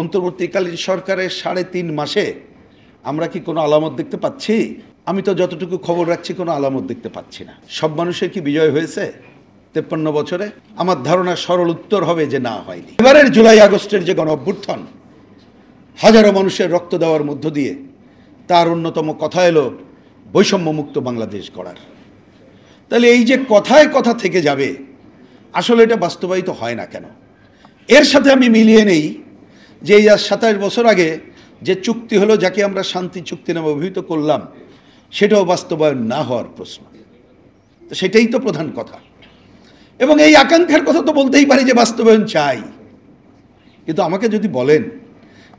অন্তর্বর্তীকালীন সরকারের ৩.৫ মাসে আমরা কি কোনো আলামত দেখতে পাচ্ছি? আমি তো যতটুকু খবর রাখছি কোনো আলামত দেখতে পাচ্ছি না। সব মানুষের কি বিজয় হয়েছে ৫৩ বছরে? আমার ধারণা সরল উত্তর হবে যে না, হয়নি। এবারের জুলাই আগস্টের যে গণঅভ্যুত্থান, হাজারো মানুষের রক্ত দেওয়ার মধ্য দিয়ে তার অন্যতম কথা এলো বৈষম্যমুক্ত বাংলাদেশ গড়ার। তাহলে এই যে কথায় কথা থেকে যাবে, আসলে এটা বাস্তবায়িত হয় না কেন? এর সাথে আমি মিলিয়ে নেই যে এই ২৭ বছর আগে যে চুক্তি হলো, যাকে আমরা শান্তি চুক্তি নামে অভিহিত করলাম, সেটাও বাস্তবায়ন না হওয়ার প্রশ্ন। তো সেটাই তো প্রধান কথা। এবং এই আকাঙ্ক্ষার কথা তো বলতেই পারি যে বাস্তবায়ন চাই। কিন্তু আমাকে যদি বলেন,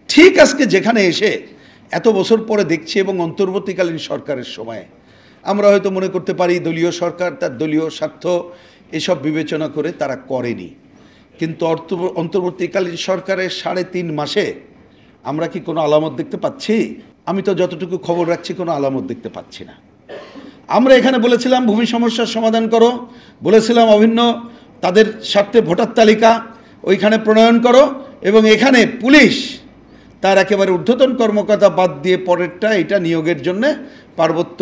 ঠিক আজকে যেখানে এসে এত বছর পরে দেখছি এবং অন্তর্বর্তীকালীন সরকারের সময় আমরা হয়তো মনে করতে পারি দলীয় সরকার তার দলীয় স্বার্থ এসব বিবেচনা করে তারা করেনি। কিন্তু অন্তর্বর্তীকালীন সরকারের ৩.৫ মাসে আমরা কি কোনো আলামত দেখতে পাচ্ছি? আমি তো যতটুকু খবর রাখছি কোনো আলামত দেখতে পাচ্ছি না। আমরা এখানে বলেছিলাম ভূমি সমস্যার সমাধান করো, বলেছিলাম অভিন্ন তাদের স্বার্থে ভোটার তালিকা ওইখানে প্রণয়ন করো, এবং এখানে পুলিশ তার একেবারে ঊর্ধ্বতন কর্মকর্তা বাদ দিয়ে পরেরটা এটা নিয়োগের জন্য পার্বত্য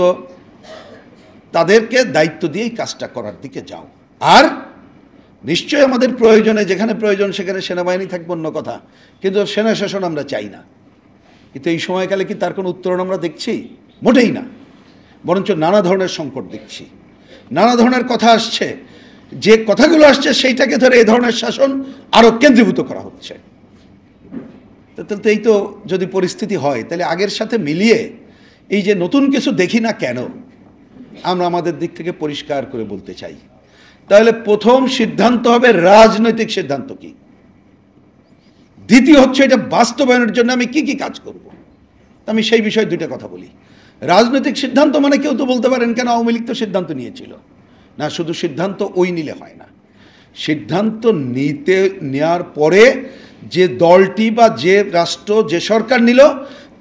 তাদেরকে দায়িত্ব দিয়েই কাজটা করার দিকে যাও। আর নিশ্চয়ই আমাদের প্রয়োজনে যেখানে প্রয়োজন সেখানে সেনাবাহিনী থাকবে অন্য কথা, কিন্তু সেনা শাসন আমরা চাই না। কিন্তু এই সময়কালে কি তার কোনো উত্তরণ আমরা দেখছি? মোটেই না। বরঞ্চ নানা ধরনের সংকট দেখছি, নানা ধরনের কথা আসছে। যে কথাগুলো আসছে সেইটাকে ধরে এই ধরনের শাসন আরও কেন্দ্রীভূত করা হচ্ছে। তাহলে এই তো যদি পরিস্থিতি হয়, তাহলে আগের সাথে মিলিয়ে এই যে নতুন কিছু দেখি না কেন, আমরা আমাদের দিক থেকে পরিষ্কার করে বলতে চাই। তাহলে প্রথম সিদ্ধান্ত হবে রাজনৈতিক সিদ্ধান্ত কি, দ্বিতীয় হচ্ছে এটা বাস্তবায়নের জন্য আমি কি কি কাজ করব। আমি সেই বিষয়ে দুইটা কথা বলি। রাজনৈতিক সিদ্ধান্ত মানে কেউ তো বলতে পারেন কেন আওয়ামী লীগ তো সিদ্ধান্ত নিয়েছিল না। শুধু সিদ্ধান্ত ওই নিলে হয় না। সিদ্ধান্ত নেওয়ার পরে যে দলটি বা যে রাষ্ট্র যে সরকার নিল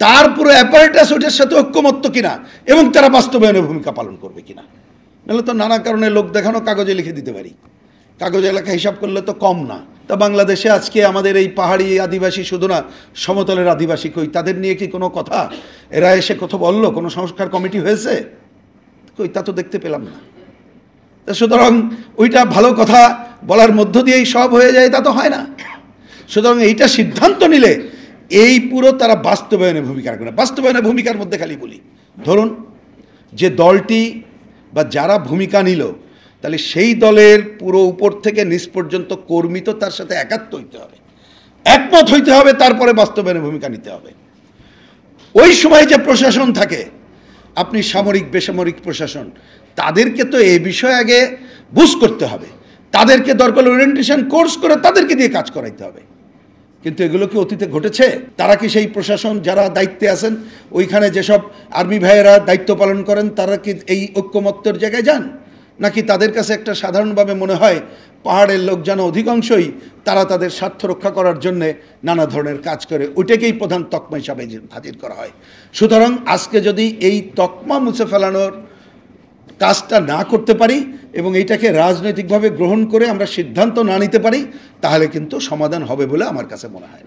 তার পুরো অ্যাপারেটাস ওটার সাথে ঐক্যমত্য কিনা এবং তারা বাস্তবায়নের ভূমিকা পালন করবে কিনা। নাহলে তো নানা কারণে লোক দেখানো কাগজে লিখে দিতে পারি, কাগজে লেখা হিসাব করলে তো কম না। তা বাংলাদেশে আজকে আমাদের এই পাহাড়ি আদিবাসী শুধু না, সমতলের আদিবাসী কই, তাদের নিয়ে কি কোনো কথা এরা এসে কথা বললো? কোনো সংস্কার কমিটি হয়েছে কই? তা তো দেখতে পেলাম না। সুতরাং ওইটা ভালো কথা বলার মধ্য দিয়েই সব হয়ে যায় তা তো হয় না। সুতরাং এইটা সিদ্ধান্ত নিলে এই পুরো তারা বাস্তবায়নের ভূমিকা রাখবে না। বাস্তবায়নের ভূমিকার মধ্যে খালি বলি, ধরুন যে দলটি বা যারা ভূমিকা নিল, তাহলে সেই দলের পুরো উপর থেকে নিচ পর্যন্ত কর্মী তো তার সাথে একাত্ম হইতে হবে, একমত হইতে হবে, তারপরে বাস্তবায়নের ভূমিকা নিতে হবে। ওই সময় যে প্রশাসন থাকে, আপনি সামরিক বেসামরিক প্রশাসন, তাদেরকে তো এই বিষয়ে আগে বুঝ করতে হবে, তাদেরকে দরকার ওরিয়েন্টেশন কোর্স করে তাদেরকে দিয়ে কাজ করাইতে হবে। কিন্তু এগুলো কি অতীতে ঘটেছে? তারা কি সেই প্রশাসন যারা দায়িত্বে আছেন, ওইখানে যেসব আর্মি ভাইয়েরা দায়িত্ব পালন করেন, তারা কি এই ঐক্যমত্যের জায়গায় যান? নাকি তাদের কাছে একটা সাধারণভাবে মনে হয় পাহাড়ের লোক যেন অধিকাংশই তারা তাদের স্বার্থ রক্ষা করার জন্যে নানা ধরনের কাজ করে, ওইটাকেই প্রধান তকমা হিসাবে হাজির করা হয়। সুতরাং আজকে যদি এই তকমা মুছে ফেলানোর কাজটা না করতে পারি এবং এইটাকে রাজনৈতিকভাবে গ্রহণ করে আমরা সিদ্ধান্ত না নিতে পারি, তাহলে কিন্তু সমাধান হবে বলে আমার কাছে মনে হয় না।